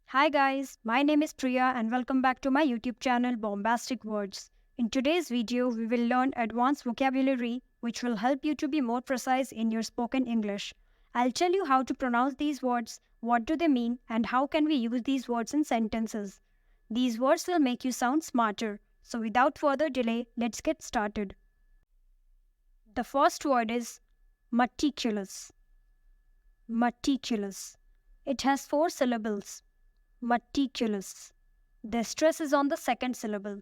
Hi guys, my name is Priya and welcome back to my YouTube channel Bombastic Words. In today's video, we will learn advanced vocabulary which will help you to be more precise in your spoken English. I'll tell you how to pronounce these words, what do they mean, and how can we use these words in sentences. These words will make you sound smarter. So without further delay, let's get started. The first word is meticulous. Meticulous. It has 4 syllables. Meticulous. The stress is on the second syllable.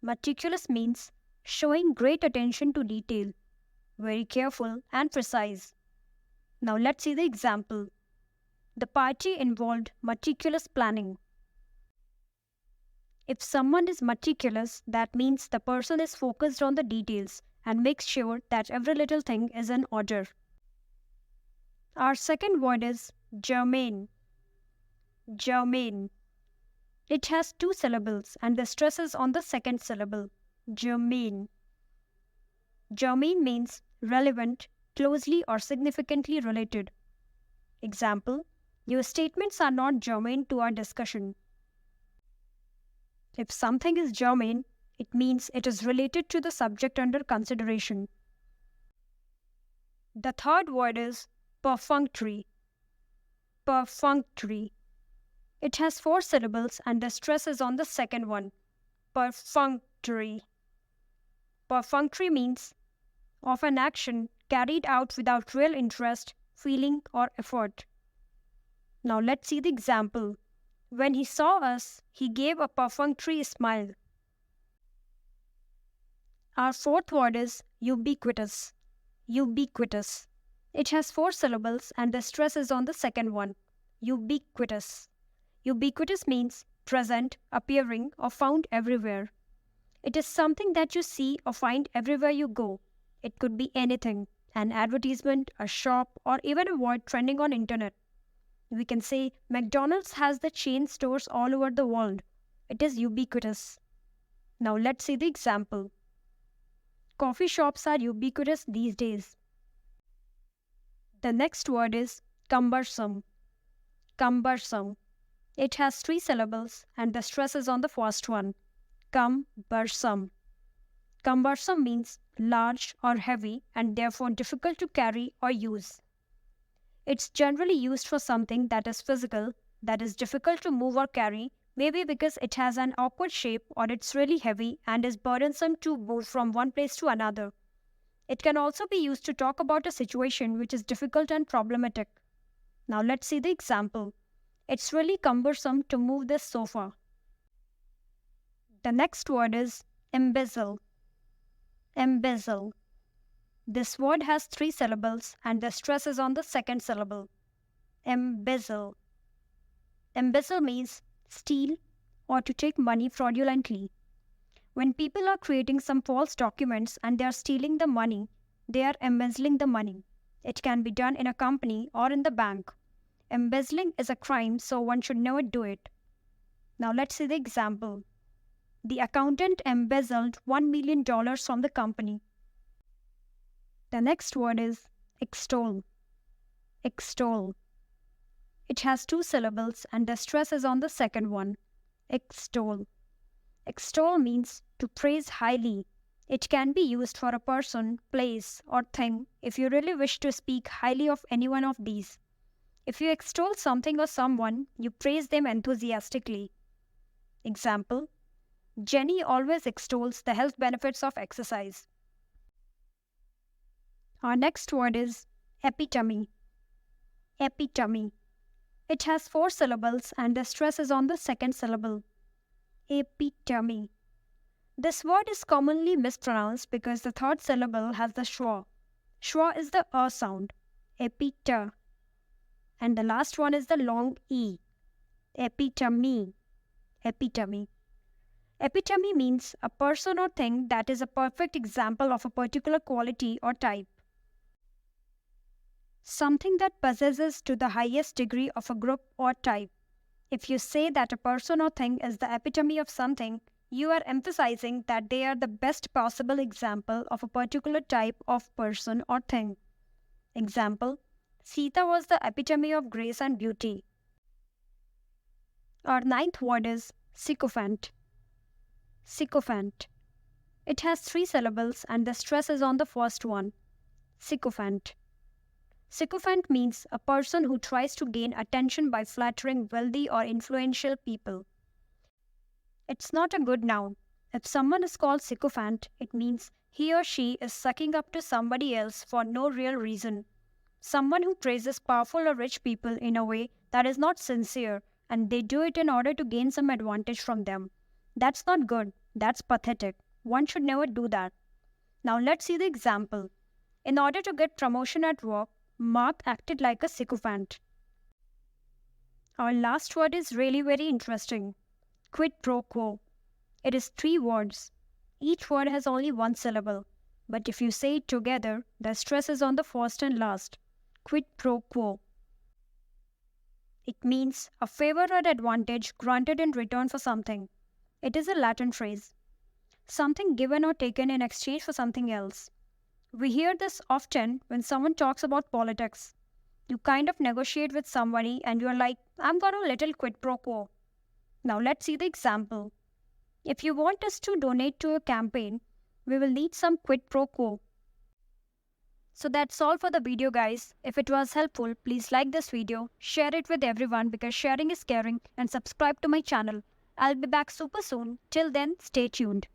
Meticulous means showing great attention to detail, very careful and precise. Now let's see the example. The party involved meticulous planning. If someone is meticulous, that means the person is focused on the details and makes sure that every little thing is in order. Our second word is germane. Germane. It has 2 syllables and the stress is on the second syllable. Germane. Germane means relevant, closely or significantly related. Example, your statements are not germane to our discussion. If something is germane, it means it is related to the subject under consideration. The third word is perfunctory. Perfunctory. It has 4 syllables and the stress is on the second one. Perfunctory. Perfunctory means of an action carried out without real interest, feeling or effort. Now let's see the example. When he saw us, he gave a perfunctory smile. Our fourth word is ubiquitous. Ubiquitous. It has 4 syllables and the stress is on the second one. Ubiquitous. Ubiquitous means present, appearing, or found everywhere. It is something that you see or find everywhere you go. It could be anything, an advertisement, a shop, or even a word trending on internet. We can say McDonald's has the chain stores all over the world. It is ubiquitous. Now let's see the example. Coffee shops are ubiquitous these days. The next word is cumbersome. Cumbersome. It has 3 syllables and the stress is on the first one. Cumbersome. Cumbersome means large or heavy and therefore difficult to carry or use. It's generally used for something that is physical, that is difficult to move or carry, maybe because it has an awkward shape or it's really heavy and is burdensome to move from one place to another. It can also be used to talk about a situation which is difficult and problematic. Now let's see the example. It's really cumbersome to move this sofa. The next word is embezzle. Embezzle. This word has 3 syllables and the stress is on the second syllable. Embezzle. Embezzle means steal or to take money fraudulently. When people are creating some false documents and they are stealing the money, they are embezzling the money. It can be done in a company or in the bank. Embezzling is a crime, so one should never do it. Now let's see the example. The accountant embezzled $1 million from the company. The next word is extol. Extol. It has 2 syllables and the stress is on the second one. Extol. Extol means to praise highly. It can be used for a person, place, or thing if you really wish to speak highly of any one of these. If you extol something or someone, you praise them enthusiastically. Example, Jenny always extols the health benefits of exercise. Our next word is epitome. Epitome. It has 4 syllables and the stress is on the second syllable. Epitome. This word is commonly mispronounced because the third syllable has the schwa. Schwa is the sound. Epita. And the last one is the long E. Epitome. Epitome. Epitome means a person or thing that is a perfect example of a particular quality or type. Something that possesses to the highest degree of a group or type. If you say that a person or thing is the epitome of something, you are emphasizing that they are the best possible example of a particular type of person or thing. Example, Sita was the epitome of grace and beauty. Our ninth word is sycophant. Sycophant. It has 3 syllables and the stress is on the first one. Sycophant. Sycophant means a person who tries to gain attention by flattering wealthy or influential people. It's not a good noun. If someone is called sycophant, it means he or she is sucking up to somebody else for no real reason. Someone who praises powerful or rich people in a way that is not sincere, and they do it in order to gain some advantage from them. That's not good. That's pathetic. One should never do that. Now let's see the example. In order to get promotion at work, Mark acted like a sycophant. Our last word is really very interesting. Quid pro quo. It is 3 words. Each word has only 1 syllable. But if you say it together, the stress is on the first and last. Quid pro quo. It means a favor or advantage granted in return for something. It is a Latin phrase. Something given or taken in exchange for something else. We hear this often when someone talks about politics. You kind of negotiate with somebody and you're like, I'm got a little quid pro quo. Now let's see the example. If you want us to donate to a campaign, we will need some quid pro quo. So that's all for the video, guys. If it was helpful, please like this video, share it with everyone because sharing is caring, and subscribe to my channel. I'll be back super soon. Till then, stay tuned.